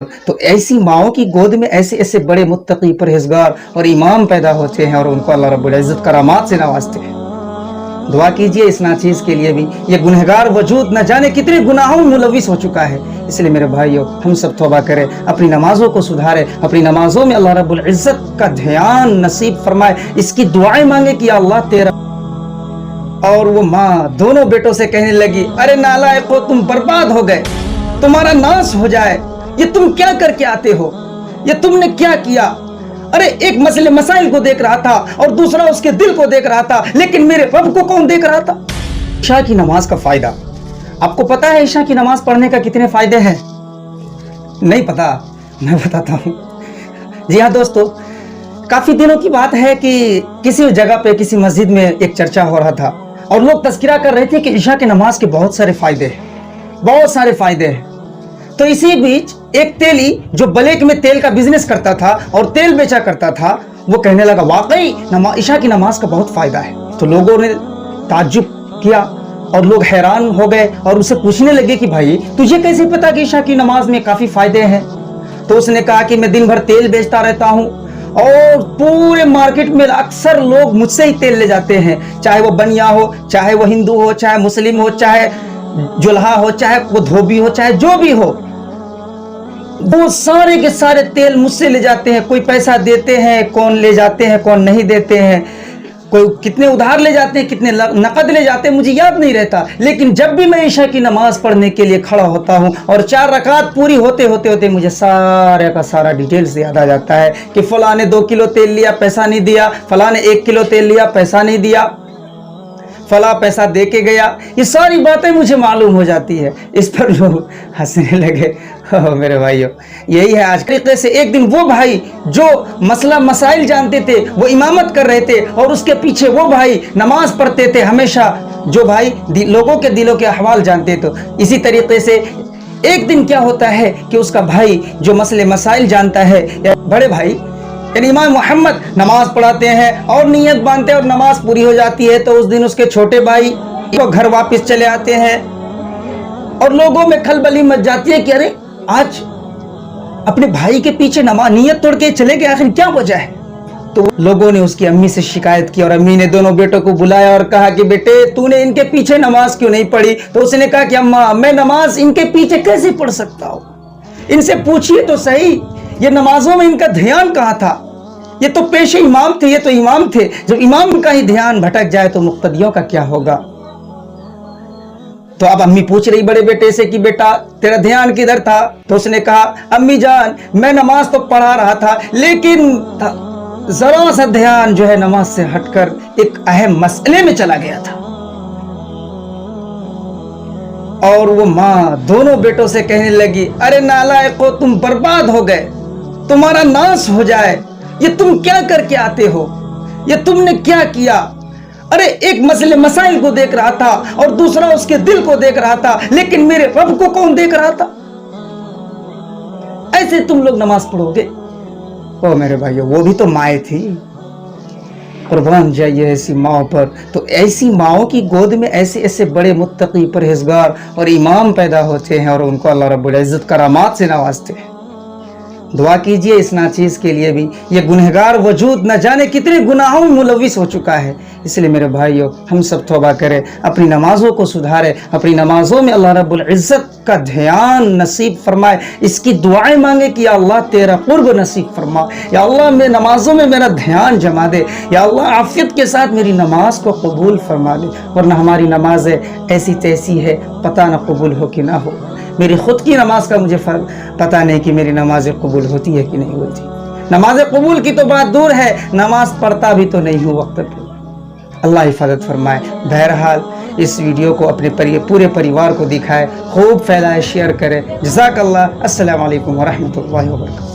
تو ایسی ماؤں کی گود میں ایسے ایسے بڑے متقی پرہیزگار اور امام پیدا ہوتے ہیں اور ان کو اللہ رب العزت کرامات سے نوازتے ہیں۔ دعا کیجئے اس ناچیز کے لیے بھی، یہ گنہگار وجود نہ جانے کتنے گناہوں میں ملوث ہو چکا ہے۔ اس لیے میرے بھائیو، ہم سب توبہ کریں، اپنی نمازوں کو سدھاریں، اپنی نمازوں میں اللہ رب العزت کا دھیان نصیب فرمائے، اس کی دعائیں مانگے کہ یا اللہ تیرا۔ اور وہ ماں دونوں بیٹوں سے کہنے لگی، ارے نالائقو، تم برباد ہو گئے، تمہارا ناس ہو جائے، یہ تم کیا کر کے آتے ہو، یہ تم نے کیا کیا؟ ارے ایک مسئلے مسائل کو دیکھ رہا تھا اور دوسرا اس کے دل کو دیکھ رہا تھا، لیکن میرے رب کو کون دیکھ رہا تھا؟ عشاء کی نماز کا فائدہ آپ کو پتا ہے؟ عشاء کی نماز پڑھنے کا کتنے فائدے ہیں؟ نہیں پتا؟ میں بتاتا ہوں۔ جی ہاں دوستو، کافی دنوں کی بات ہے کہ کسی جگہ پہ کسی مسجد میں ایک چرچا ہو رہا تھا اور لوگ تذکرہ کر رہے تھے کہ عشاء کی نماز کے بہت سارے فائدے ہیں، بہت سارے فائدے ہیں۔ تو اسی بیچ ایک تیلی جو بلیک میں تیل کا بزنس کرتا تھا اور تیل بیچا کرتا تھا، وہ کہنے لگا واقعی عشاء کی نماز کا بہت فائدہ ہے۔ تو لوگوں نے تعجب کیا اور لوگ حیران ہو گئے اور اسے پوچھنے لگے کہ بھائی تجھے کیسے پتا کہ عشاء کی نماز میں کافی فائدے ہیں؟ تو اس نے کہا کہ میں دن بھر تیل بیچتا رہتا ہوں اور پورے مارکیٹ میں اکثر لوگ مجھ سے ہی تیل لے جاتے ہیں، چاہے وہ بنیا ہو، چاہے وہ ہندو ہو، چاہے مسلم ہو، چاہے جلہا ہو، چاہے وہ دھوبی ہو، چاہے جو بھی ہو، وہ سارے کے سارے تیل مجھ سے لے جاتے ہیں۔ کوئی پیسہ دیتے ہیں، کون لے جاتے ہیں، کون نہیں دیتے ہیں، کوئی کتنے ادھار لے جاتے ہیں، کتنے نقد لے جاتے ہیں، مجھے یاد نہیں رہتا۔ لیکن جب بھی میں عشاء کی نماز پڑھنے کے لیے کھڑا ہوتا ہوں اور 4 رکعت پوری ہوتے مجھے سارے کا سارا ڈیٹیلز یاد آ جاتا ہے کہ فلاں نے 2 کلو تیل لیا، پیسہ نہیں دیا، فلاں نے 1 کلو تیل لیا، پیسہ نہیں دیا، فلاں پیسہ دے کے گیا، یہ ساری باتیں مجھے معلوم ہو جاتی ہے۔ اس پر لوگ ہنسنے لگے۔ میرے بھائیو، یہی ہے آج طریقے سے ایک دن وہ بھائی جو مسئلہ مسائل جانتے تھے، وہ امامت کر رہے تھے اور اس کے پیچھے وہ بھائی نماز پڑھتے تھے ہمیشہ، جو بھائی لوگوں کے دلوں کے احوال جانتے تھے۔ اسی طریقے سے ایک دن کیا ہوتا ہے کہ اس کا بھائی جو مسئلے مسائل جانتا ہے، بڑے بھائی یعنی امام محمد نماز پڑھاتے ہیں اور نیت باندھتے ہیں اور نماز پوری ہو جاتی ہے، تو اس دن اس کے چھوٹے بھائی وہ گھر واپس چلے آتے ہیں اور لوگوں میں کھلبلی مچ جاتی ہے کہ ارے آج اپنے بھائی کے پیچھے نیت توڑ کے چلے گئے، آخر کیا وجہ ہے؟ تو لوگوں نے اس کی امی سے شکایت کی اور امی نے دونوں بیٹوں کو بلایا اور کہا کہ بیٹے تو نے ان کے پیچھے نماز کیوں نہیں پڑھی؟ تو اس نے کہا کہ اماں میں نماز ان کے پیچھے کیسے پڑھ سکتا ہوں؟ ان سے پوچھئے تو صحیح، یہ نمازوں میں ان کا دھیان کہاں تھا؟ یہ تو پیش امام تھے، یہ تو امام تھے، جب امام کا ہی دھیان بھٹک جائے تو مقتدیوں کا کیا ہوگا؟ تو اب امی پوچھ رہی بڑے بیٹے سے کہ بیٹا تیرا دھیان کدھر تھا؟ تو اس نے کہا امی جان میں نماز تو پڑھا رہا تھا، لیکن ذرا سا دھیان جو ہے نماز سے ہٹ کر ایک اہم مسئلے میں چلا گیا تھا۔ اور وہ ماں دونوں بیٹوں سے کہنے لگی، ارے نالائقو، تم برباد ہو گئے، تمہارا ناس ہو جائے، یہ تم کیا کر کے آتے ہو، یہ تم نے کیا کیا؟ ارے ایک مسئلے مسائل کو دیکھ رہا تھا اور دوسرا اس کے دل کو دیکھ رہا تھا، لیکن میرے رب کو کون دیکھ رہا تھا؟ ایسے تم لوگ نماز پڑھو گے؟ او میرے بھائیو، وہ بھی تو مائیں تھی، قربان جائیے ایسی ماں پر۔ تو ایسی ماؤں کی گود میں ایسے ایسے بڑے متقی پرہیزگار اور امام پیدا ہوتے ہیں اور ان کو اللہ رب العزت کرامات سے نوازتے ہیں۔ دعا کیجئے اس ناچیز کے لیے بھی، یہ گنہگار وجود نہ جانے کتنے گناہوں میں ملوث ہو چکا ہے۔ اس لیے میرے بھائیو، ہم سب توبہ کریں، اپنی نمازوں کو سدھاریں، اپنی نمازوں میں اللہ رب العزت کا دھیان نصیب فرمائے، اس کی دعائیں مانگے کہ یا اللہ تیرا قرب نصیب فرما، یا اللہ میں نمازوں میں میرا دھیان جما دے، یا اللہ عافیت کے ساتھ میری نماز کو قبول فرما دے، ورنہ ہماری نمازیں ایسی تیسی ہے، پتہ نہ قبول ہو کہ نہ ہو۔ میری خود کی نماز کا مجھے پتہ نہیں کہ میری نمازیں قبول ہوتی ہے کہ نہیں ہوتی۔ نماز قبول کی تو بات دور ہے، نماز پڑھتا بھی تو نہیں ہوں وقت پہ۔ اللہ حفاظت فرمائے۔ بہرحال اس ویڈیو کو اپنے پورے پریوار کو دکھائے، خوب پھیلائے، شیئر کرے۔ جزاک اللہ۔ السلام علیکم ورحمۃ اللہ وبرکاتہ۔